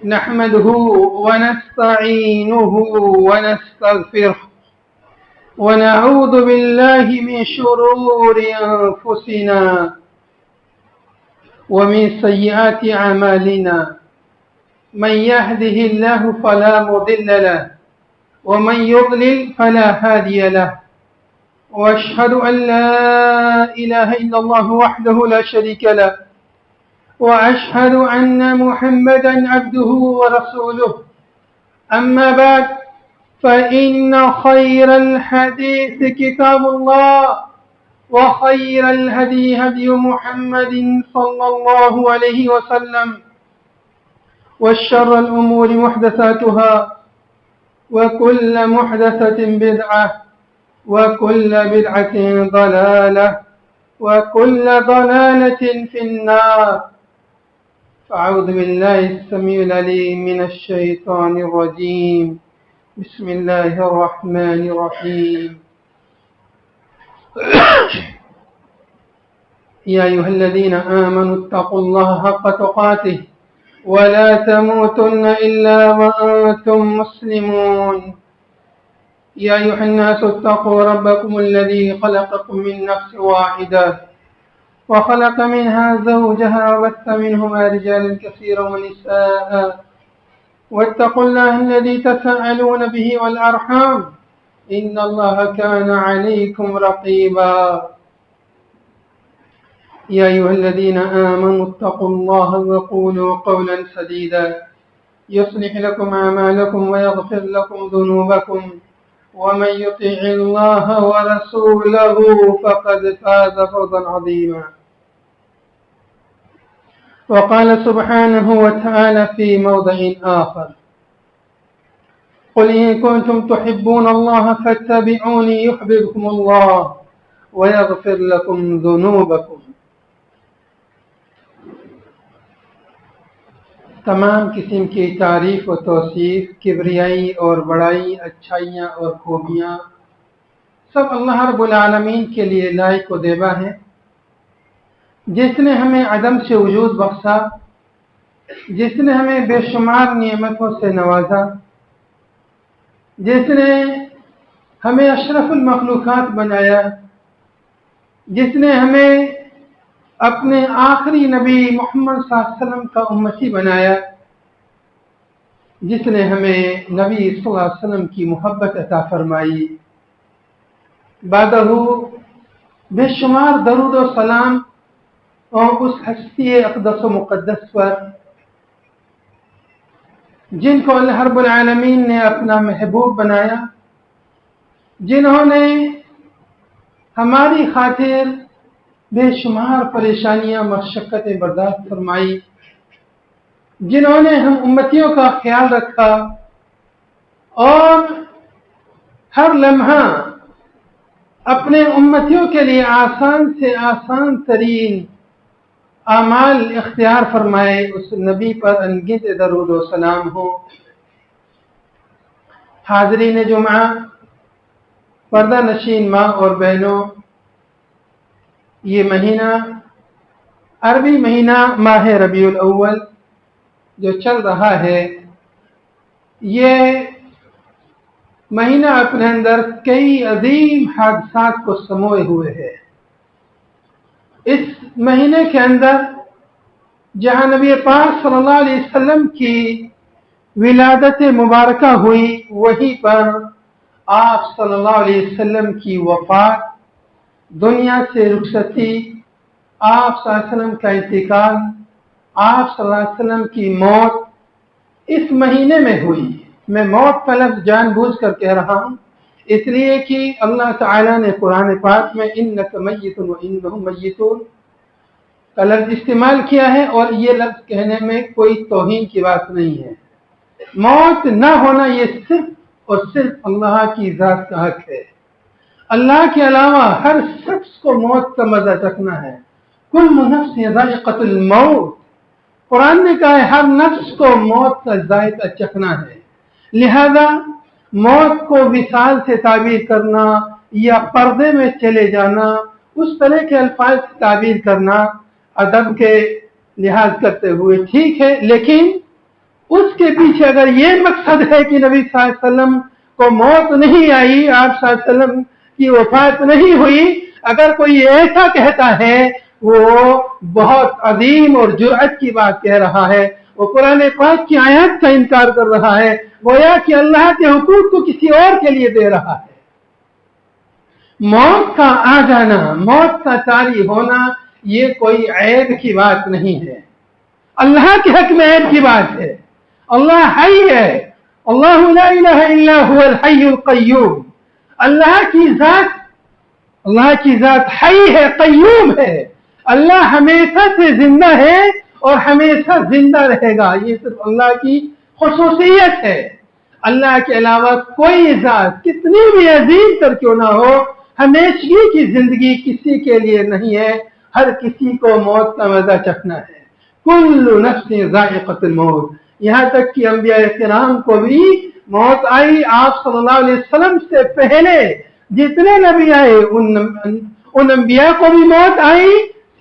نحمده ونستعينه ونستغفره ونعوذ بالله من شرور أنفسنا ومن سيئات أعمالنا. من يهده الله فلا مضل له ومن يضلل فلا هادي له، وأشهد أن لا إله إلا الله وحده لا شريك له، وأشهد أن محمدا عبده ورسوله. أما بعد، فإن خير الحديث كتاب الله، وخير الهدي هدي محمد صلى الله عليه وسلم، وشر الأمور محدثاتها، وكل محدثة بدعة، وكل بدعة ضلالة، وكل ضلالة في النار. فأعوذ بالله السميع العليم من الشيطان الرجيم. بسم الله الرحمن الرحيم. يا أيها الذين آمنوا اتقوا الله حق تقاته ولا تموتن إلا وأنتم مسلمون. يا أيها الناس اتقوا ربكم الذي خلقكم من نفس واحدة وخلق منها زوجها وبث منهما رجالا كثيرا ونساء، واتقوا الله الذي تساءلون به والأرحام إن الله كان عليكم رقيبا. يا أيها الذين آمنوا اتقوا الله وقولوا قولا سديدا يصلح لكم أعمالكم ويغفر لكم ذنوبكم، ومن يطع الله ورسوله فقد فاز فوزا عظيما. وقال سبحانه وتعالى في موضع آخر: قل إن كنتم تحبون الله فاتبعوني يحببكم الله ويغفر لكم ذنوبكم. تمام قسم کی تعریف و توصیف، کبریائی اور بڑائی، اچھائیاں اور خوبیاں سب اللہ رب العالمین کے لیے لائق و دیبا ہے، جس نے ہمیں عدم سے وجود بخشا، جس نے ہمیں بے شمار نعمتوں سے نوازا، جس نے ہمیں اشرف المخلوقات بنایا، جس نے ہمیں اپنے آخری نبی محمد صلی اللہ علیہ وسلم کا امتی بنایا، جس نے ہمیں نبی صلی اللہ علیہ وسلم کی محبت عطا فرمائی، بعدہ بے شمار درود و سلام اور اس ہستی اقدس و مقدس پر جن کو اللہ رب العالمین نے اپنا محبوب بنایا، جنہوں نے ہماری خاطر بے شمار پریشانیاں مشقتیں برداشت فرمائی، جنہوں نے ہم امتیوں کا خیال رکھا اور ہر لمحہ اپنے امتیوں کے لیے آسان سے آسان ترین اعمال اختیار فرمائے، اس نبی پر انگیز درود و سلام ہو۔ حاضرین جمعہ، پردہ نشین ماں اور بہنوں، یہ مہینہ عربی مہینہ ماہ ربیع الاول جو چل رہا ہے، یہ مہینہ اپنے اندر کئی عظیم حادثات کو سموئے ہوئے ہے۔ اس مہینے کے اندر جہاں نبی پاک صلی اللہ علیہ وسلم کی ولادت مبارکہ ہوئی، وہیں پر آپ صلی اللہ علیہ وسلم کی وفات، دنیا سے رخصتی، آپ صلی اللہ علیہ وسلم کا انتقال، آپ صلی اللہ علیہ وسلم کی موت اس مہینے میں ہوئی۔ میں موت کا لفظ جان بوجھ کر کہہ رہا ہوں، اس لیے کہ اللہ تعالیٰ نے قرآن پاک میں انک میت وانہم میتون کا لفظ استعمال کیا ہے، اور یہ لفظ کہنے میں کوئی توہین کی بات نہیں ہے۔ موت نہ ہونا یہ صرف اور صرف اللہ کی ذات کا حق ہے۔ اللہ کے علاوہ ہر شخص کو موت کا مزہ چکھنا ہے۔ کل نفس ذائقۃ الموت، قرآن نے کہا ہے ہر نفس کو موت کا ذائقہ چکھنا ہے، لہذا موت کو وصال سے تعبیر کرنا یا پردے میں چلے جانا، اس طرح کے الفاظ سے تعبیر کرنا ادب کے لحاظ کرتے ہوئے ٹھیک ہے، لیکن اس کے پیچھے اگر یہ مقصد ہے کہ نبی صلی اللہ علیہ وسلم کو موت نہیں آئی، آپ صلی اللہ علیہ وسلم کی وفات نہیں ہوئی، اگر کوئی ایسا کہتا ہے وہ بہت عظیم اور جرأت کی بات کہہ رہا ہے، وہ قرآن پاک کی آیات کا انکار کر رہا ہے، گویا کہ اللہ کے حقوق کو کسی اور کے لیے دے رہا ہے۔ موت کا آ جانا، موت کا طاری ہونا، یہ کوئی عیب کی بات نہیں ہے، اللہ کے حق میں عیب کی بات ہے۔ اللہ حی ہے، اللہ لا الہ الا هو الحی القیوم، اللہ کی ذات حی ہے، قیوم ہے، اللہ ہمیشہ سے زندہ ہے اور ہمیشہ زندہ رہے گا، یہ صرف اللہ کی خصوصیت ہے۔ اللہ کے علاوہ کوئی ذات کتنی بھی عظیم تر کیوں نہ ہو، ہمیشگی کی زندگی کسی کے لیے نہیں ہے، ہر کسی کو موت کا مزہ چکھنا ہے۔ کل نفس ذائقۃ الموت، یہاں تک کہ انبیاء کرام کو بھی موت آئی، آپ صلی اللہ علیہ وسلم سے پہلے جتنے نبی آئے ان انبیاء کو بھی موت آئی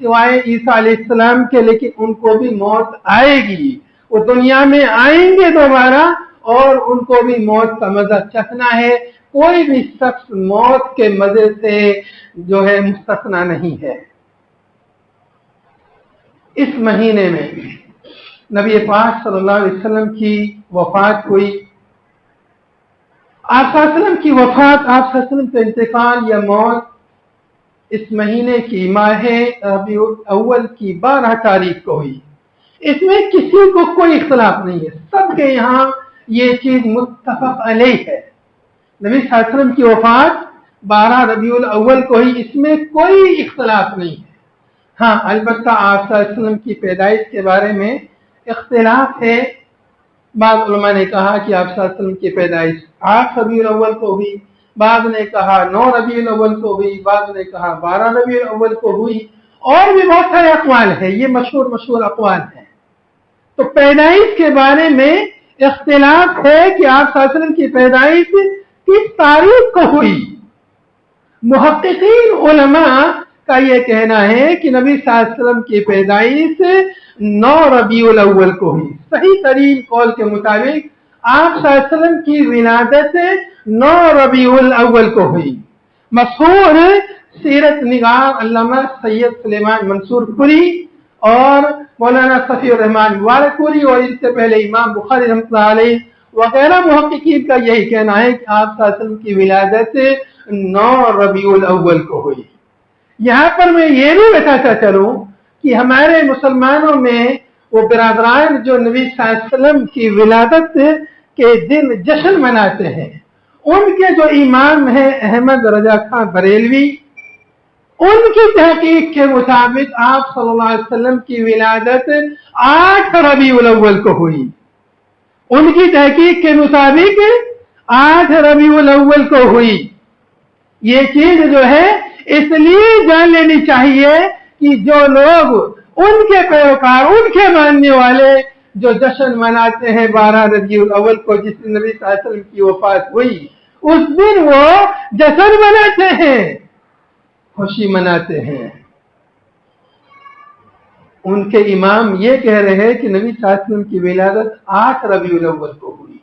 سوائے عیسیٰ علیہ السلام کے، لیکن ان کو بھی موت آئے گی، وہ دنیا میں آئیں گے دوبارہ اور ان کو بھی موت کا مزہ چکھنا ہے۔ کوئی بھی شخص موت کے مزے سے جو ہے مستثنا نہیں ہے۔ اس مہینے میں نبی پاک صلی اللہ علیہ وسلم کی وفات ہوئی۔ آپ صلی اللہ علیہ وسلم کی وفات، آپ صلی اللہ علیہ وسلم کا انتقال یا موت اس مہینے کی ماہ ربیع الاول کی 12 تاریخ کو ہوئی۔ اس میں کسی کو کوئی اختلاف نہیں ہے، سب کے یہاں یہ چیز متفق علیہ ہے۔ نبی صلی اللہ علیہ وسلم کی وفات 12 ربیع الاول کو ہوئی، اس میں کوئی اختلاف نہیں ہے۔ ہاں البتہ آپ صلی اللہ علیہ وسلم کی پیدائش کے بارے میں اختلاف ہے۔ بعض علماء نے کہا کہ آپ صلی اللہ علیہ وسلم کی پیدائش 8 ربیع الاول کو ہوئی، بعض نے کہا 9 ربیع الاول کو ہوئی، بعض نے کہا 12 ربیع الاول کو ہوئی، اور بھی بہت سارے اقوال ہیں، یہ مشہور اقوال ہیں۔ تو پیدائش کے بارے میں اختلاف ہے کہ آپ صلی اللہ علیہ وسلم کی پیدائش کس تاریخ کو ہوئی۔ محققین علماء کا یہ کہنا ہے کہ نبی صلی اللہ علیہ وسلم کی پیدائش 9 ربیع الاول کو ہوئی۔ صحیح ترین قول کے مطابق آپ صلی اللہ علیہ وسلم کی ولادت 9 ربیع الاول کو ہوئی۔ مشہور سیرت نگار علامہ سید سلیمان منصور پوری اور مولانا صفی الرحمان مبارک پوری اور اس سے پہلے امام بخاری رحمۃ اللہ علیہ وغیرہ محققین کا یہی کہنا ہے کہ آپ صلی اللہ علیہ وسلم کی ولادت 9 ربیع الاول کو ہوئی۔ یہاں پر میں یہ بھی بتاتا چلوں کہ ہمارے مسلمانوں میں وہ برادران جو نبی صلی اللہ علیہ وسلم کی ولادت کے دن جشن مناتے ہیں، ان کے جو امام ہیں احمد رضا خان بریلوی، ان کی تحقیق کے مطابق آپ صلی اللہ علیہ وسلم کی ولادت 8 ربیع الاول کو ہوئی۔ ان کی تحقیق کے مطابق 8 ربیع الاول کو ہوئی۔ یہ چیز جو ہے اس لیے جان لینی چاہیے کہ جو لوگ ان کے پیروکار، ان کے ماننے والے جو جشن مناتے ہیں 12 ربیع الاول کو، جس دن نبی صلی اللہ علیہ وسلم کی وفات ہوئی، اس دن وہ جشن مناتے ہیں، خوشی مناتے ہیں۔ ان کے امام یہ کہہ رہے ہیں کہ نبی صلی اللہ علیہ وسلم کی ولادت 8 ربیع الاول کو ہوئی۔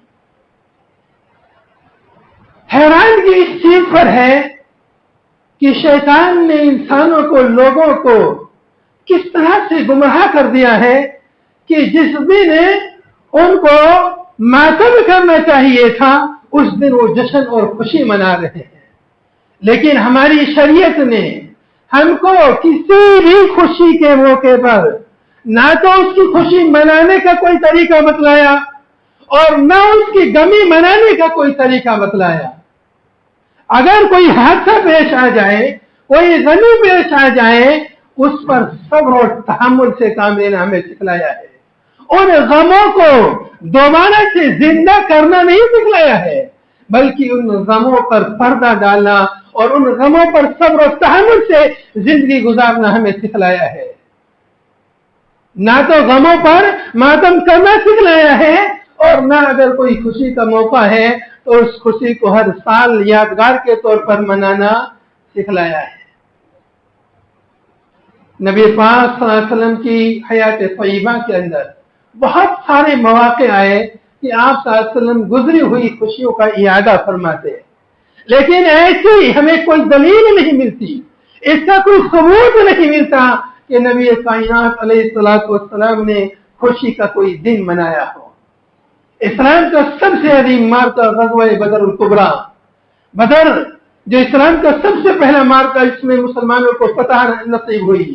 حیرانگی اس چیز پر ہے کہ شیطان نے انسانوں کو، لوگوں کو کس طرح سے گمراہ کر دیا ہے کہ جس دن ان کو ماتم کرنا چاہیے تھا اس دن وہ جشن اور خوشی منا رہے ہیں۔ لیکن ہماری شریعت نے ہم کو کسی بھی خوشی کے موقع پر نہ تو اس کی خوشی منانے کا کوئی طریقہ بتلایا اور نہ اس کی غمی منانے کا کوئی طریقہ بتلایا۔ اگر کوئی حادثہ پیش آ جائے، کوئی غمی پیش آ جائے، اس پر صبر اور تحمل سے کام لینا ہمیں سکھلایا ہے۔ ان غموں کو دوبارہ سے زندہ کرنا نہیں سکھلایا ہے، بلکہ ان غموں پر پردہ ڈالنا اور ان غموں پر صبر و تحمل سے زندگی گزارنا ہمیں سکھلایا ہے۔ نہ تو غموں پر ماتم کرنا سکھلایا ہے اور نہ اگر کوئی خوشی کا موقع ہے تو اس خوشی کو ہر سال یادگار کے طور پر منانا سکھلایا ہے۔ نبی پاک صلی اللہ علیہ وسلم کی حیات طیبہ کے اندر بہت سارے مواقع آئے کہ آپ صلی اللہ علیہ وسلم گزری ہوئی خوشیوں کا اعادہ فرماتے ہیں، لیکن ایسی ہمیں کوئی دلیل نہیں ملتی، اس کا کوئی ثبوت نہیں ملتا کہ نبی کائنات علیہ الصلوۃ والسلام نے خوشی کا کوئی دن منایا ہو۔ اسلام کا سب سے عظیم مارکہ غزوہ بدر الکبریٰ، بدر جو اسلام کا سب سے پہلا مارکہ، اس میں مسلمانوں کو فتح نصیب ہوئی،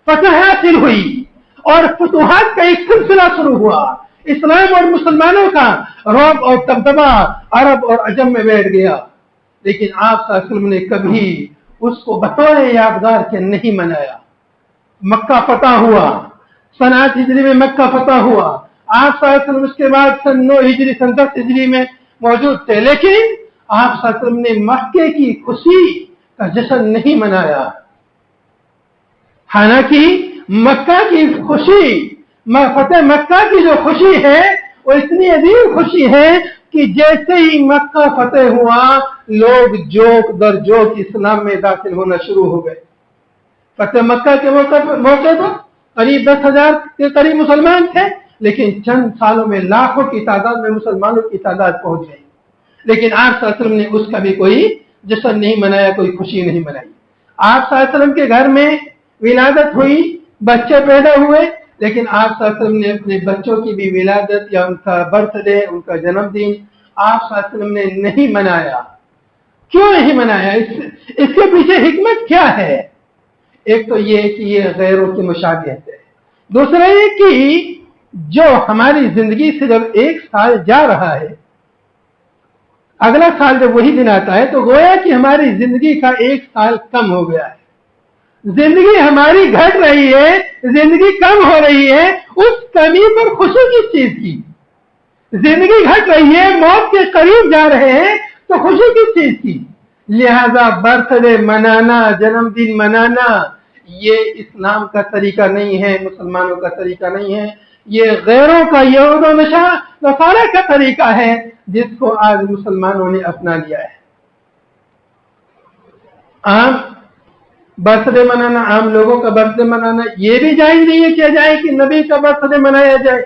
فتح حاصل ہوئی اور فتوحات کا ایک سلسلہ شروع ہوا۔ اسلام اور مسلمانوں کا رعب اور دبدبہ عرب اور عجم میں بیٹھ گیا، لیکن آپ صلی اللہ علیہ وسلم نے کبھی اس کو بطور یادگار کے نہیں منایا۔ مکہ فتح ہوا، سن 8 ہجری میں مکہ فتح ہوا، آپ صلی اللہ علیہ وسلم اس کے بعد سن 9 ہجری سن 10 ہجری میں موجود تھے، لیکن آپ صلی اللہ علیہ وسلم نے مکے کی خوشی کا جشن نہیں منایا۔ حالانکہ مکہ کی خوشی، فتح مکہ کی جو خوشی ہے وہ اتنی عظیم خوشی ہے کہ جیسے ہی مکہ فتح ہوا لوگ جوک در جوک اسلام میں داخل ہونا شروع ہو گئے۔ فتح مکہ کے موقع پر قریب 10,000 کے قریب مسلمان تھے، لیکن چند سالوں میں لاکھوں کی تعداد میں مسلمانوں کی تعداد پہنچ گئی، لیکن آپ صلی اللہ علیہ وسلم نے اس کا بھی کوئی جشن نہیں منایا، کوئی خوشی نہیں منائی۔ آپ صلی اللہ علیہ وسلم کے گھر میں ولادت ہوئی، بچے پیدا ہوئے، لیکن آپ صلی اللہ علیہ وسلم نے اپنے بچوں کی بھی ولادت یا ان کا برتھ ڈے، ان کا جنم دن آپ صلی اللہ علیہ وسلم نے نہیں منایا۔ کیوں نہیں منایا؟ اس کے پیچھے حکمت کیا ہے؟ ایک تو یہ کہ یہ غیروں کی مشابہت ہے، دوسرا یہ کہ جو ہماری زندگی سے جب ایک سال جا رہا ہے، اگلا سال جب وہی دن آتا ہے تو گویا کہ ہماری زندگی کا ایک سال کم ہو گیا ہے، زندگی ہماری گھٹ رہی ہے، زندگی کم ہو رہی ہے۔ اس کمی پر خوشی کس چیز کی؟ زندگی گھٹ رہی ہے، موت کے قریب جا رہے ہیں تو خوشی کس چیز کی؟ لہذا برتھ ڈے منانا، جنم دن منانا یہ اسلام کا طریقہ نہیں ہے، مسلمانوں کا طریقہ نہیں ہے، یہ غیروں کا، یہود و نصارہ کا طریقہ ہے جس کو آج مسلمانوں نے اپنا لیا ہے۔ عام برتھ ڈے منانا، عام لوگوں کا برتھ ڈے منانا یہ بھی جائز نہیں ہے کیا جائے کہ نبی کا برتھ ڈے منایا جائے۔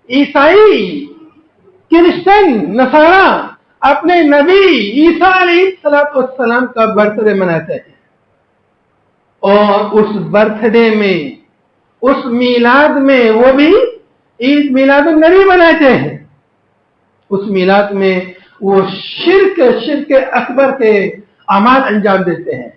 عیسائی، کرسچن، نصارہ اپنے نبی عیسیٰ علیہ السلام کا برتھ ڈے مناتے ہیں، اور اس برتھ ڈے میں، اس میلاد میں وہ بھی عید میلاد النبی مناتے ہیں۔ اس میلاد میں وہ شرک اکبر کے اعمال انجام دیتے ہیں،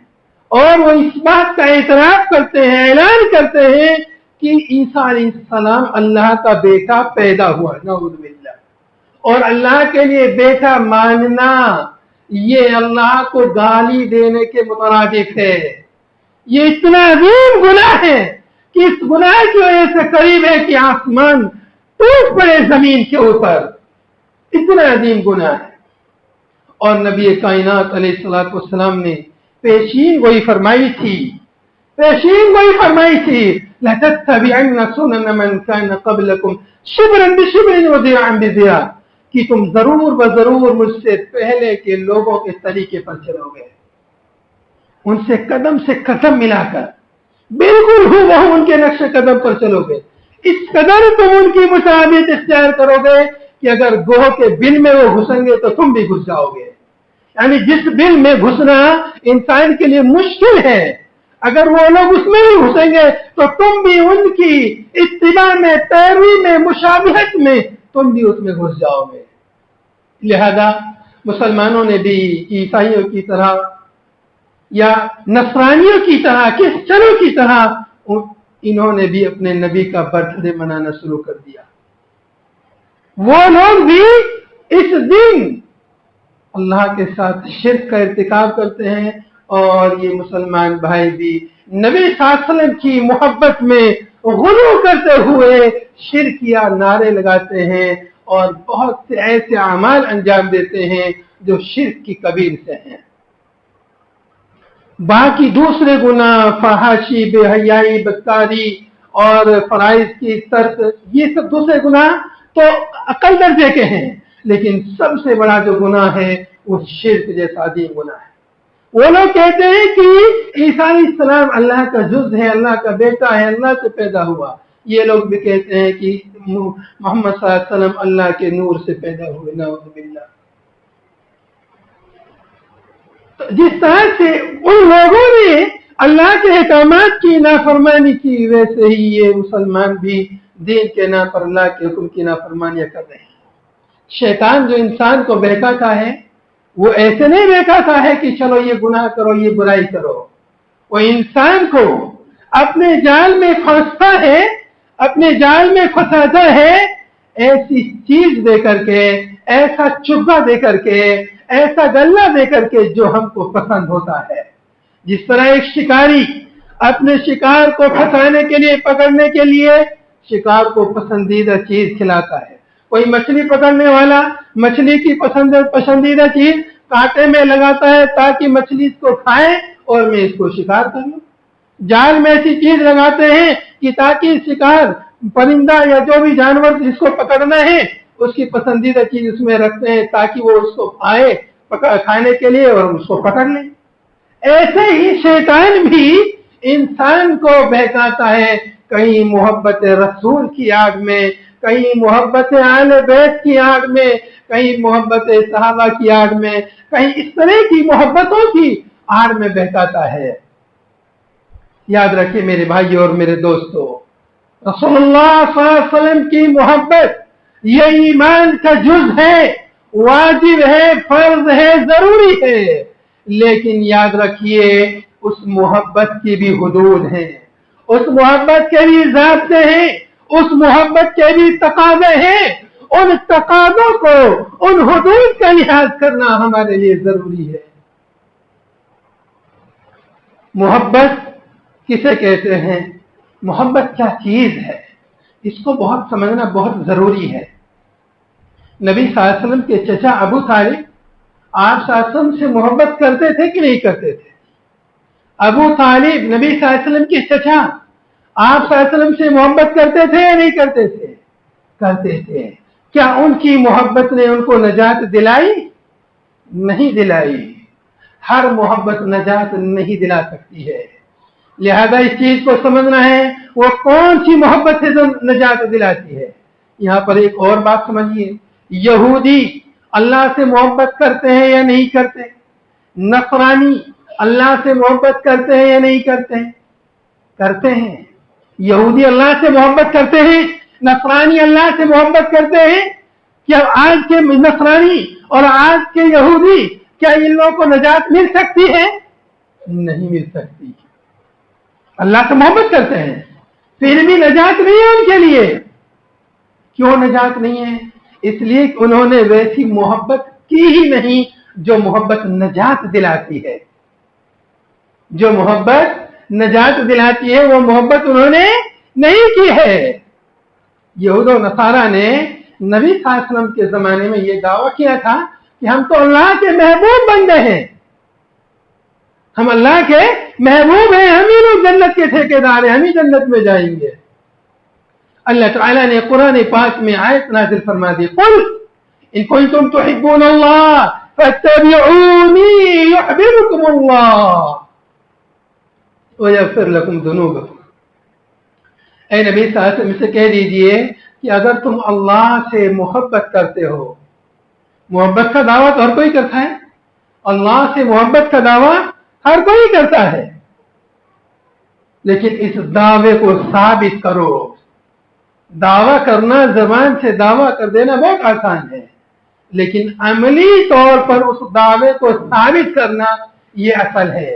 اور وہ اس بات کا اعتراف کرتے ہیں، اعلان کرتے ہیں کہ عیسیٰ علیہ السلام اللہ کا بیٹا پیدا ہوا، نعوذ باللہ۔ اور اللہ کے لیے بیٹا ماننا یہ اللہ کو گالی دینے کے مترادف ہے۔ یہ اتنا عظیم گناہ ہے کہ اس گناہ کی وجہ سے قریب ہے کہ آسمان ٹوٹ پڑے زمین کے اوپر، اتنا عظیم گناہ ہے۔ اور نبی کائنات علیہ الصلوۃ والسلام نے پیشین گوئی فرمائی تھی، لَتَتَّبِعَنَّ سُنَنَ مَنْ كَانَ قَبْلَكُمْ شِبْرًا بِشِبْرٍ وَذِرَاعًا بِذِرَاعٍ، کہ تم ضرور بضرور مجھ سے پہلے کے لوگوں کے طریقے پر چلو گے، ان سے قدم ملا کر بالکل ہو ان کے نقش قدم پر چلو گے، اس قدر تم ان کی مطابق اختیار کرو گے کہ اگر گوہ کے بل میں وہ گھسیں گے تو تم بھی گھس جاؤ گے۔ یعنی جس بل میں گھسنا انسان کے لیے مشکل ہے، اگر وہ لوگ اس میں بھی گھسیں گے تو تم بھی ان کی اتباع میں، پیروی میں، مشابہت میں تم بھی اس میں گھس جاؤ گے۔ لہذا مسلمانوں نے بھی عیسائیوں کی طرح یا نصرانیوں کی طرح، کرسچنوں کی طرح انہوں نے بھی اپنے نبی کا برتھ ڈے منانا شروع کر دیا۔ وہ لوگ بھی اس دن اللہ کے ساتھ شرک کا ارتکاب کرتے ہیں، اور یہ مسلمان بھائی بھی نبی صلی اللہ علیہ وسلم کی محبت میں غلو کرتے ہوئے شرکیہ نعرے لگاتے ہیں اور بہت سے ایسے اعمال انجام دیتے ہیں جو شرک کی کبیر سے ہیں۔ باقی دوسرے گناہ، فحاشی، بے حیائی، بدکاری اور فرائض کی ترک، یہ سب دوسرے گناہ تو اقل درجے کے ہیں، لیکن سب سے بڑا جو گناہ ہے وہ شرک جیسا عظیم گناہ ہے۔ وہ لوگ کہتے ہیں کہ عیسیٰ علیہ السلام اللہ کا جز ہے، اللہ کا بیٹا ہے، اللہ سے پیدا ہوا۔ یہ لوگ بھی کہتے ہیں کہ محمد صلی اللہ علیہ وسلم اللہ کے نور سے پیدا ہوئے، نعوذ باللہ۔ جس طرح سے ان لوگوں نے اللہ کے احکامات کی نافرمانی کی، ویسے ہی یہ مسلمان بھی دین کے نام پر اللہ کے حکم کی نافرمانیاں کر رہے ہیں۔ شیطان جو انسان کو بہکاتا ہے وہ ایسے نہیں بہکاتا ہے کہ چلو یہ گناہ کرو، یہ برائی کرو، وہ انسان کو اپنے جال میں پھنستا ہے، اپنے جال میں پھنساتا ہے ایسی چیز دے کر کے، ایسا چبا دے کر کے، ایسا گلہ دے کر کے جو ہم کو پسند ہوتا ہے۔ جس طرح ایک شکاری اپنے شکار کو پھنسانے کے لیے، پکڑنے کے لیے شکار کو پسندیدہ چیز کھلاتا ہے۔ کوئی مچھلی پکڑنے والا مچھلی کی پسندیدہ چیز کانٹے میں لگاتا ہے تاکہ مچھلی اس کو کھائے اور میں اس کو شکار کر لوں۔ جال میں ایسی چیز لگاتے ہیں کہ تاکہ شکار پرندہ یا جو بھی جانور جس کو پکڑنا ہے اس کی پسندیدہ چیز اس میں رکھتے ہیں تاکہ وہ اس کو آئے کھانے کے لیے اور اس کو پکڑ لیں۔ ایسے ہی شیطان بھی انسان کو بہکاتا ہے، کہیں محبت رسول کی آگ میں، کہیں محبت اہل بیت کی آگ میں، کہیں محبت صحابہ کی آگ میں، کہیں اس طرح کی محبتوں کی آڑ میں بہکاتا ہے۔ یاد رکھیں میرے بھائی اور میرے دوستو، رسول اللہ صلی اللہ علیہ وسلم کی محبت یہ ایمان کا جز ہے، واجب ہے، فرض ہے، ضروری ہے، لیکن یاد رکھیے اس محبت کی بھی حدود ہیں، اس محبت کے بھی ضابطے ہیں، اس محبت کے بھی تقاضے ہیں۔ ان تقاضوں کو، ان حدود کا لحاظ کرنا ہمارے لیے ضروری ہے۔ محبت کسے کہتے ہیں؟ محبت کیا چیز ہے؟ اس کو بہت سمجھنا بہت ضروری ہے۔ نبی صلی اللہ علیہ وسلم کے چچا ابو طالب آپ صلی اللہ علیہ وسلم سے محبت کرتے تھے کہ نہیں کرتے تھے؟ ابو طالب نبی صلی اللہ علیہ وسلم کے چچا آپ صلی اللہ علیہ وسلم سے محبت کرتے تھے یا نہیں کرتے تھے؟ کرتے تھے۔ کیا ان کی محبت نے ان کو نجات دلائی؟ نہیں دلائی۔ ہر محبت نجات نہیں دلا سکتی ہے، لہذا اس چیز کو سمجھنا ہے وہ کون سی محبت ہے جو نجات دلاتی ہے۔ یہاں پر ایک اور بات سمجھیے، یہودی اللہ سے محبت کرتے ہیں یا نہیں کرتے؟ نصرانی اللہ سے محبت کرتے ہیں یا نہیں کرتے؟ کرتے ہیں۔ یہودی اللہ سے محبت کرتے ہیں، نصرانی اللہ سے محبت کرتے ہیں۔ کیا آج کے نصرانی اور آج کے یہودی کیا ان لوگوں کو نجات مل سکتی ہے؟ نہیں مل سکتی۔ اللہ سے محبت کرتے ہیں پھر بھی نجات نہیں ہے ان کے لیے۔ کیوں نجات نہیں ہے؟ اس لیے کہ انہوں نے ویسی محبت کی ہی نہیں جو محبت نجات دلاتی ہے۔ جو محبت نجات دلاتی ہے وہ محبت انہوں نے نہیں کی ہے۔ یہود و نصارہ نے نبی صلی اللہ علیہ وسلم کے زمانے میں یہ دعویٰ کیا تھا کہ ہم تو اللہ کے محبوب بندے ہیں، ہم اللہ کے محبوب ہیں، ہم ہی لوگ جنت کے ٹھیکیدار ہیں، ہم ہی جنت میں جائیں گے۔ اللہ تعالیٰ نے قرآن پاک میں آیت نازل فرما دی، قل ان کنتم تحبون اللہ فاتبعونی یحببکم اللہ ویغفر لکم ذنوبکم۔ اے نبی صلی اللہ علیہ وسلم سے کہہ دیجئے کہ اگر تم اللہ سے محبت کرتے ہو، محبت کا دعویٰ تو ہر کوئی کرتا ہے، اللہ سے محبت کا دعویٰ ہر کوئی کرتا ہے، لیکن اس دعوے کو ثابت کرو۔ دعویٰ کرنا، زبان سے دعویٰ کر دینا بہت آسان ہے، لیکن عملی طور پر اس دعوے کو ثابت کرنا یہ اصل ہے۔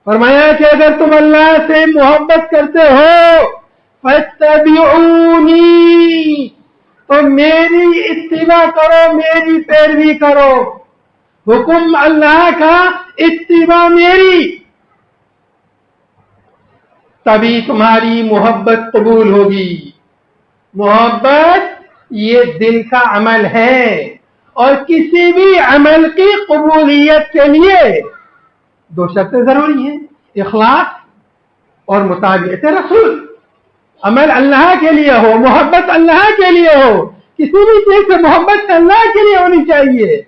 فرمایا کہ اگر تم اللہ سے محبت کرتے ہو فاتبعونی، تو میری اتباع کرو، میری پیروی کرو۔ حکم اللہ کا، اتباع میری، تبھی تمہاری محبت قبول ہوگی۔ محبت یہ دل کا عمل ہے، اور کسی بھی عمل کی قبولیت کے لیے دو شرطیں ضروری ہیں، اخلاص اور مطابقت رسول۔ عمل اللہ کے لیے ہو، محبت اللہ کے لیے ہو، کسی بھی چیز سے محبت اللہ کے لیے ہونی چاہیے۔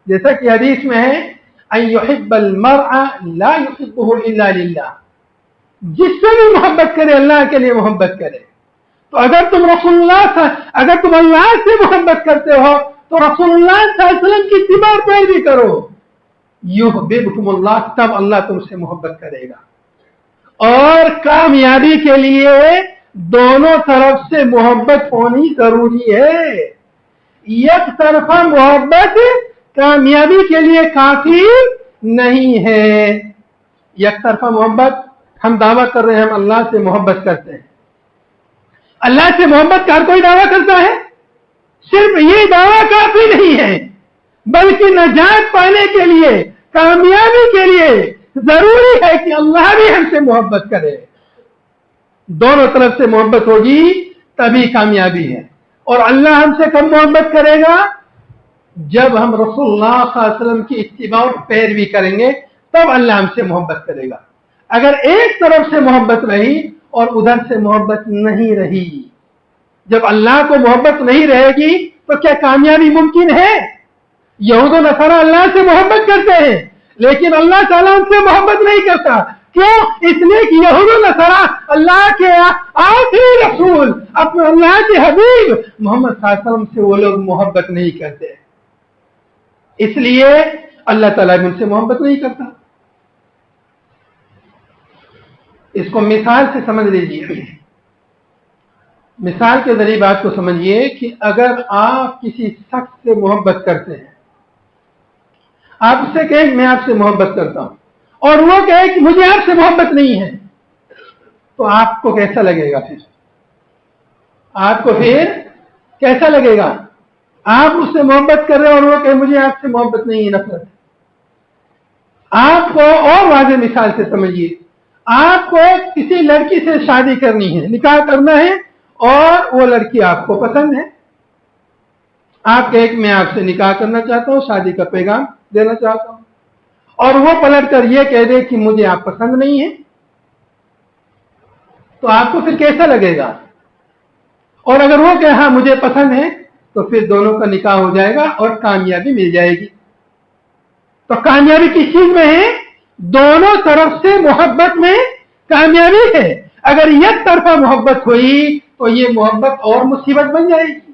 جیسا کہ حدیث میں ہے ان يحب المرء لا يحبه الا للہ، جس سے بھی محبت کرے اللہ کے لیے محبت کرے۔ تو اگر تم اگر تم اللہ سے محبت کرتے ہو تو رسول اللہ صلی اللہ علیہ وسلم کی اتباع پیروی کرو، یحببکم اللہ، تب اللہ تم سے محبت کرے گا۔ اور کامیابی کے لیے دونوں طرف سے محبت ہونی ضروری ہے۔ یک طرفہ محبت کامیابی کے لیے کافی نہیں ہے۔ یک طرفہ محبت، ہم دعویٰ کر رہے ہیں ہم اللہ سے محبت کرتے ہیں، اللہ سے محبت کا کوئی دعویٰ کرتا ہے؟ صرف یہ دعویٰ کافی نہیں ہے، بلکہ نجات پانے کے لیے، کامیابی کے لیے ضروری ہے کہ اللہ بھی ہم سے محبت کرے۔ دونوں طرف سے محبت ہوگی تبھی کامیابی ہے۔ اور اللہ ہم سے کب محبت کرے گا؟ جب ہم رسول اللہ صلی اللہ علیہ وسلم کی اتباع اور پیروی کریں گے، تب اللہ ہم سے محبت کرے گا۔ اگر ایک طرف سے محبت رہی اور ادھر سے محبت نہیں رہی، جب اللہ کو محبت نہیں رہے گی تو کیا کامیابی ممکن ہے؟ یہود و نصارہ اللہ سے محبت کرتے ہیں لیکن اللہ تعالیٰ ان سے محبت نہیں کرتا۔ کیوں؟ اس لیے کہ یہود و نصارہ اللہ کے آخری رسول، اپنے اللہ کے حبیب محمد صلی اللہ علیہ وسلم سے وہ لوگ محبت نہیں کرتے، اس لیے اللہ تعالیٰ بھی ان سے محبت نہیں کرتا۔ اس کو مثال سے سمجھ لیجیے، مثال کے ذریعے بات کو سمجھیے کہ اگر آپ کسی شخص سے محبت کرتے ہیں، آپ اس سے کہیں میں آپ سے محبت کرتا ہوں، اور وہ کہے کہ مجھے آپ سے محبت نہیں ہے، تو آپ کو کیسا لگے گا؟ آپ کو پھر کیسا لگے گا؟ آپ اس سے محبت کر رہے ہیں اور وہ کہے مجھے آپ سے محبت نہیں ہے، نفرت۔ آپ کو اور واضح مثال سے سمجھیے، آپ کو کسی لڑکی سے شادی کرنی ہے، نکاح کرنا ہے، اور وہ لڑکی آپ کو پسند ہے، آپ کہے کہ میں آپ سے نکاح کرنا چاہتا ہوں، شادی کا پیغام دینا چاہتا ہوں، اور وہ پلٹ کر یہ کہہ دے کہ مجھے آپ پسند نہیں ہے، تو آپ کو پھر کیسا لگے گا؟ اور اگر وہ کہے ہاں مجھے پسند ہے، تو پھر دونوں کا نکاح ہو جائے گا اور کامیابی مل جائے گی۔ تو کامیابی کس چیز میں ہے؟ دونوں طرف سے محبت میں کامیابی ہے۔ اگر یک طرفہ محبت ہوئی تو یہ محبت اور مصیبت بن جائے گی۔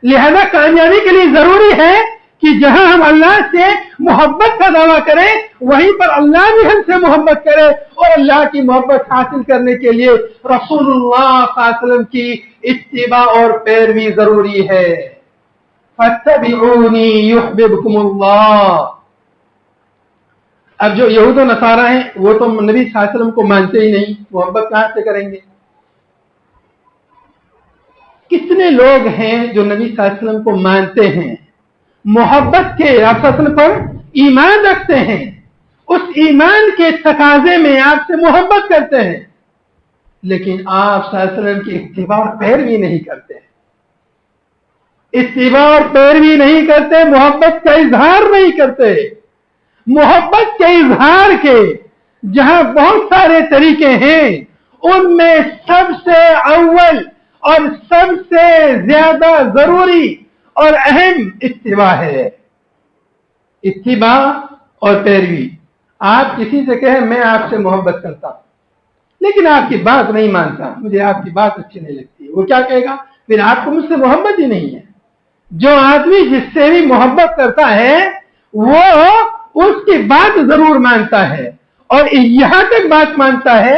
لہذا کامیابی کے لیے ضروری ہے کہ جہاں ہم اللہ سے محبت کا دعویٰ کریں وہیں پر اللہ بھی ہم سے محبت کرے، اور اللہ کی محبت حاصل کرنے کے لیے رسول اللہ صلی اللہ علیہ وسلم کی اتباع اور پیروی ضروری ہے۔ فَاتَّبِعُونِي يُحْبِبْكُمُ اللَّهُ۔ اب جو یہود و نصارہ ہیں وہ تو نبی صلی اللہ علیہ وسلم کو مانتے ہی نہیں، محبت کہاں سے کریں گے؟ کتنے لوگ ہیں جو نبی صلی اللہ علیہ وسلم کو مانتے ہیں، محبت کے رسول پر ایمان رکھتے ہیں، اس ایمان کے تقاضے میں آپ سے محبت کرتے ہیں، لیکن آپ صلی اللہ علیہ وسلم کی اتباع اور پیروی نہیں کرتے، اتباع اور پیروی نہیں کرتے، محبت کا اظہار نہیں کرتے۔ محبت کے اظہار کے جہاں بہت سارے طریقے ہیں، ان میں سب سے اول اور سب سے زیادہ ضروری اور اہم اتباع ہے، اتباع اور پیروی۔ آپ کسی سے کہیں میں آپ سے محبت کرتا ہوں لیکن آپ کی بات نہیں مانتا، مجھے آپ کی بات اچھی نہیں لگتی، وہ کیا کہے گا؟ پھر آپ کو مجھ سے محبت ہی نہیں ہے۔ جو آدمی جس سے بھی محبت کرتا ہے وہ اس کی بات ضرور مانتا ہے، اور یہاں تک بات مانتا ہے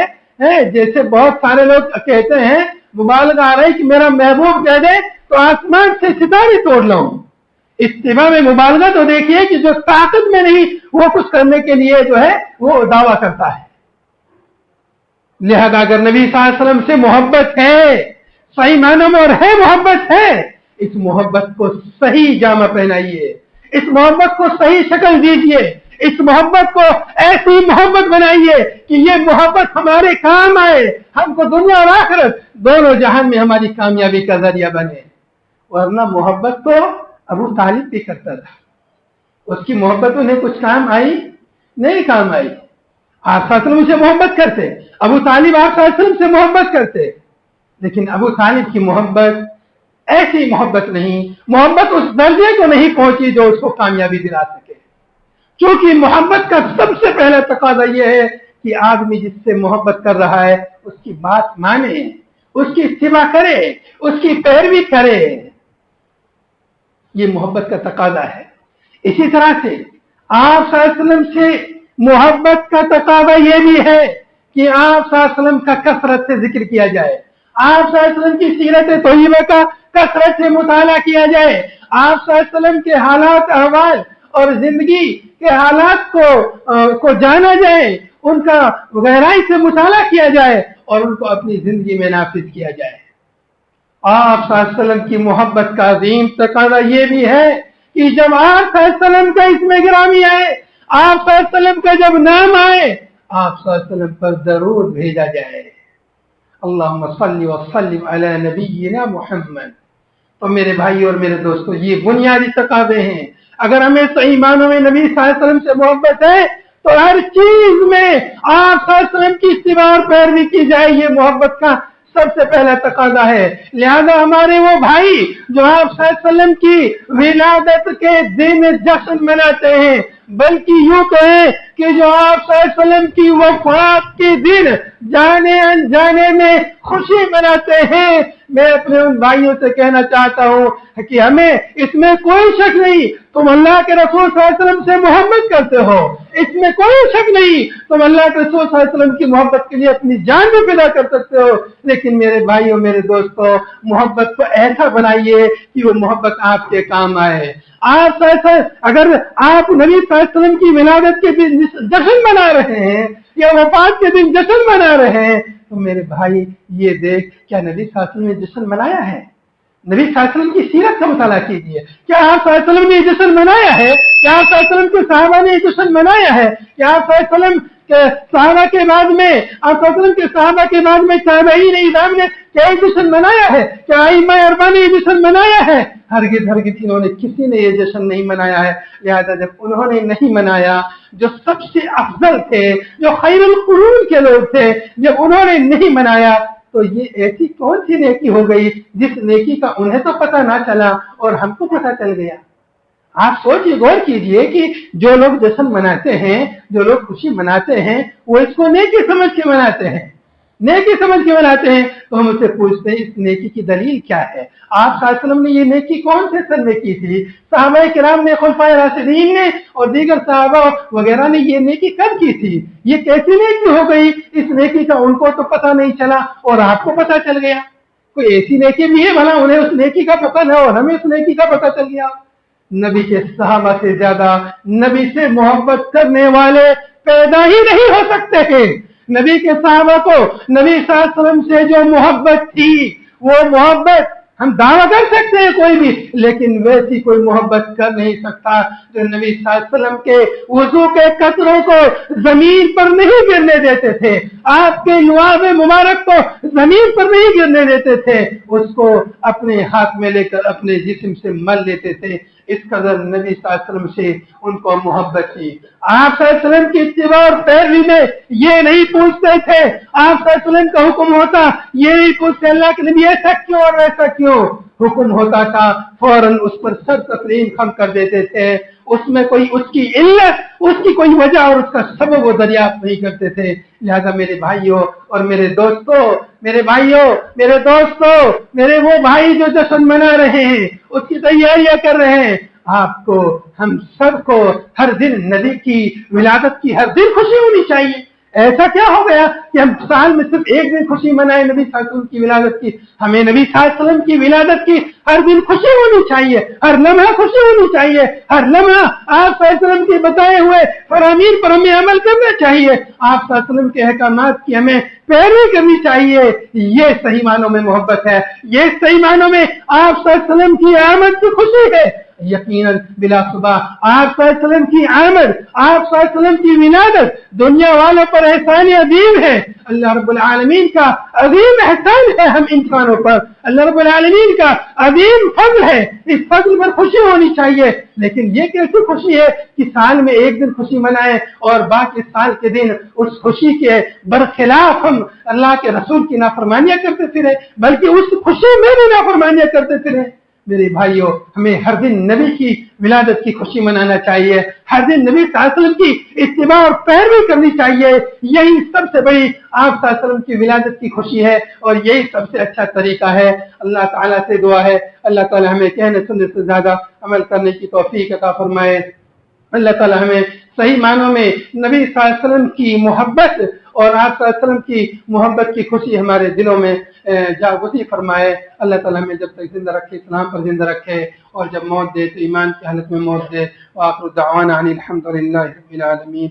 جیسے بہت سارے لوگ کہتے ہیں، مبالغہ آ رہی کہ میرا محبوب کہہ دے تو آسمان سے ستارے توڑ لوں۔ اتباع میں مبالغہ تو دیکھیے کہ جو طاقت میں نہیں وہ کچھ کرنے کے لیے جو ہے وہ دعویٰ کرتا ہے۔ لہذا اگر نبی صلی اللہ علیہ وسلم سے محبت ہے، صحیح معنوں میں اور ہے محبت ہے، اس محبت کو صحیح جامہ پہنائیے، اس محبت کو صحیح شکل دیجیے، اس محبت کو ایسی محبت بنائیے کہ یہ محبت ہمارے کام آئے، ہم کو دنیا اور آخرت دونوں جہان میں ہماری کامیابی کا ذریعہ بنے۔ ورنہ محبت تو ابو طالب بھی کرتا تھا، اس کی محبت انہیں کچھ کام آئی نہیں، کام آئی۔ آپ صلی اللہ علیہ وسلم سے محبت کرتے، ابو طالب آپ صلی اللہ علیہ وسلم سے محبت کرتے، لیکن ابو طالب کی محبت ایسی محبت نہیں، محبت اس درجے کو نہیں پہنچی جو اس کو کامیابی دلا سکے۔ کیونکہ محبت کا سب سے پہلا تقاضا یہ ہے کہ آدمی جس سے محبت کر رہا ہے اس کی بات مانے، اس کی اتباع کرے, اس کی پیروی کرے. یہ محبت کا تقاضا ہے. اسی طرح سے آپ صلی اللہ علیہ وسلم سے محبت کا تقاضا یہ بھی ہے کہ آپ صلی اللہ علیہ وسلم کا کثرت سے ذکر کیا جائے, آپ صلی اللہ علیہ وسلم کی سیرت طیبہ کا کثرت سے مطالعہ کیا جائے, آپ صلی اللہ علیہ وسلم کے حالات احوال اور زندگی کے حالات کو جانا جائے, ان کا گہرائی سے مطالعہ کیا جائے اور ان کو اپنی زندگی میں نافذ کیا جائے. آپ صلی اللہ علیہ وسلم کی محبت کا عظیم تقاضا یہ بھی ہے کہ جب آپ صلی اللہ علیہ وسلم کا اسم گرامی آئے, آپ صلی اللہ علیہ وسلم کا جب نام آئے, آپ صلی اللہ علیہ وسلم پر درود بھیجا جائے, اللہم صلی وسلم علی نبینا محمد. تو میرے بھائی اور میرے دوستو, یہ بنیادی تقاضے ہیں. اگر ہمیں صحیح معنوں میں نبی صلی اللہ علیہ وسلم سے محبت ہے تو ہر چیز میں آپ صلی اللہ علیہ وسلم کی اتباع اور پیروی کی جائے. یہ محبت کا سب سے پہلا تقاضا ہے. لہذا ہمارے وہ بھائی جو آپ صلی اللہ علیہ وسلم کی ولادت کے دن جشن مناتے ہیں, بلکہ یوں کہیں کہ جو آپ صلی اللہ علیہ وسلم کی وفات کے دن جانے انجانے میں خوشی مناتے ہیں, میں اپنے ان بھائیوں سے کہنا چاہتا ہوں کہ ہمیں اس میں کوئی شک نہیں تم اللہ کے رسول صلی اللہ علیہ وسلم سے محبت کرتے ہو, اس میں کوئی شک نہیں تم اللہ کے رسول صلی اللہ علیہ وسلم کی محبت کے لیے اپنی جان بھی فدا کر سکتے ہو. لیکن میرے بھائیوں میرے دوستوں, محبت کو ایسا بنائیے کہ وہ محبت آپ کے کام آئے. آپ اگر آپ نبی صلی اللہ علیہ وسلم کی ولادت کے دن جشن منا رہے ہیں یا وفات کے دن جشن منا رہے ہیں تو میرے بھائی یہ دیکھ, کیا نبی صلی اللہ علیہ وسلم نے جشن منایا ہے؟ نبی صلی اللہ علیہ وسلم کی سیرت کا مطالعہ کیجیے. کیا آپ صلی اللہ علیہ وسلم نے یہ جشن منایا ہے؟ کیا آپ صلی اللہ علیہ وسلم کے صحابہ نے یہ جشن منایا ہے؟ کیا آپ صلی اللہ علیہ وسلم کے صحابہ کے بعد میں آپ صلی اللہ علیہ وسلم کے صحابہ کے بعد میں تابعین اعظام نے کیا یہ جشن منایا ہے؟ کیا ائمہ اربعہ نے یہ جشن منایا ہے؟ ہرگز انہوں نے کسی نے یہ جشن نہیں منایا ہے. لہذا جب انہوں نے نہیں منایا, جو سب سے افضل تھے, جو خیر القرون کے لوگ تھے, جب انہوں نے نہیں منایا تو یہ ایسی کون سی نیکی ہو گئی جس نیکی کا انہیں تو پتہ نہ چلا اور ہم کو پتہ چل گیا؟ آپ سوچیے, غور کیجئے کہ جو لوگ جشن مناتے ہیں, جو لوگ خوشی مناتے ہیں, وہ اس کو نیکی سمجھ کے مناتے ہیں, نیکی سمجھ کے مناتے ہیں. تو ہم اسے پوچھتے ہیں اس نیکی کی دلیل کیا ہے؟ آپ صلی اللہ علیہ وسلم نے یہ نیکی کون سے سن میں کی تھی؟ صحابہ کرام نے, خلفائے راشدین نے اور دیگر صحابہ وغیرہ نے یہ نیکی کب کی تھی؟ یہ کیسی نیکی ہو گئی اس نیکی کا ان کو تو پتہ نہیں چلا اور آپ کو پتہ چل گیا؟ کوئی ایسی نیکی بھی ہے بھلا انہیں اس نیکی کا پتہ نہ اور ہمیں اس نیکی کا پتہ چل گیا؟ نبی کے صحابہ سے زیادہ نبی سے محبت کرنے والے پیدا ہی نہیں ہو سکتے ہیں. نبی کے صحابہ کو نبی صلی اللہ علیہ وسلم سے جو محبت تھی, وہ محبت ہم دعویٰ کر سکتے ہیں کوئی بھی, لیکن ویسی کوئی محبت کر نہیں سکتا جو نبی صلی اللہ علیہ وسلم کے وضو کے قطروں کو زمین پر نہیں گرنے دیتے تھے, آپ کے لعاب مبارک کو زمین پر نہیں گرنے دیتے تھے, اس کو اپنے ہاتھ میں لے کر اپنے جسم سے مل لیتے تھے. اس قدر نبی صلی اللہ علیہ وسلم سے ان کو محبت تھی. آپ صلی اللہ علیہ وسلم کی اتباع اور پیروی میں یہ نہیں پوچھتے تھے, آپ صلی اللہ علیہ وسلم کا حکم ہوتا یہ نہیں پوچھتے اللہ کے نبی ایسا کیوں اور ویسا کیوں. حکم ہوتا تھا فوراً اس پر سر تسلیم خم کر دیتے تھے, اس میں کوئی اس کی علت, اس کی کوئی وجہ اور اس کا سبب وہ دریافت نہیں کرتے تھے. لہذا میرے بھائیوں اور میرے دوستوں, میرے بھائیوں میرے دوستوں, میرے وہ بھائی جو جشن منا رہے ہیں, اس کی تیاریاں کر رہے ہیں, آپ کو, ہم سب کو ہر دن نبی کی ولادت کی ہر دن خوشی ہونی چاہیے. ایسا کیا ہو گیا کہ ہم سال میں صرف ایک دن خوشی منائے نبی صلی اللہ علیہ وسلم کی ولادت کی؟ ہمیں نبی صلی اللہ علیہ وسلم کی ولادت کی ہر دن خوشی ہونی چاہیے, ہر لمحہ خوشی ہونی چاہیے, ہر لمحہ آپ صلی اللہ علیہ وسلم کے بتائے ہوئے فرامین پر ہمیں عمل کرنا چاہیے, آپ صلی اللہ علیہ وسلم کے احکامات کی ہمیں پیروی کرنی چاہیے. یہ صحیح معنوں میں محبت ہے, یہ صحیح معنوں میں آپ صلی اللہ علیہ وسلم کی آمد کی خوشی ہے. یقیناً بلا صبح آپ صلی اللہ علیہ وسلم کی آمد, آپ صلی اللہ علیہ وسلم کی ولادت دنیا والوں پر احسان عظیم ہے. اللہ رب العالمین کا عظیم احسان ہے ہم انسانوں پر, اللہ رب العالمین کا عظیم فضل ہے. اس فضل پر خوشی ہونی چاہیے. لیکن یہ کیسی خوشی ہے کہ سال میں ایک دن خوشی منائیں اور باقی سال کے دن اس خوشی کے برخلاف ہم اللہ کے رسول کی نافرمانیاں کرتے پھریں, بلکہ اس خوشی میں بھی نافرمانیاں کرتے پھریں. میرے بھائیوں ہمیں ہر دن نبی کی ولادت کی خوشی منانا چاہیے، ہر دن نبی صلی اللہ علیہ وسلم کی اتباع اور پیروی کرنی چاہیے، یہی سب سے بڑی آپ صلی اللہ علیہ وسلم کی ولادت کی خوشی ہے اور یہی سب سے اچھا طریقہ ہے۔ اللہ تعالیٰ سے دعا ہے اللہ تعالیٰ ہمیں کہنے سننے سے زیادہ عمل کرنے کی توفیق عطا فرمائے۔ اللہ تعالیٰ ہمیں صحیح معنوں میں نبی صلی اللہ علیہ وسلم کی محبت اور آپ صلی اللہ علیہ وسلم کی محبت کی خوشی ہمارے دلوں میں جاگزی فرمائے۔ اللہ تعالیٰ ہمیں جب تک زندہ رکھے اسلام پر زندہ رکھے اور جب موت دے تو ایمان کی حالت میں موت دے۔ وآخر دعوانا ان الحمد للہ رب العالمین۔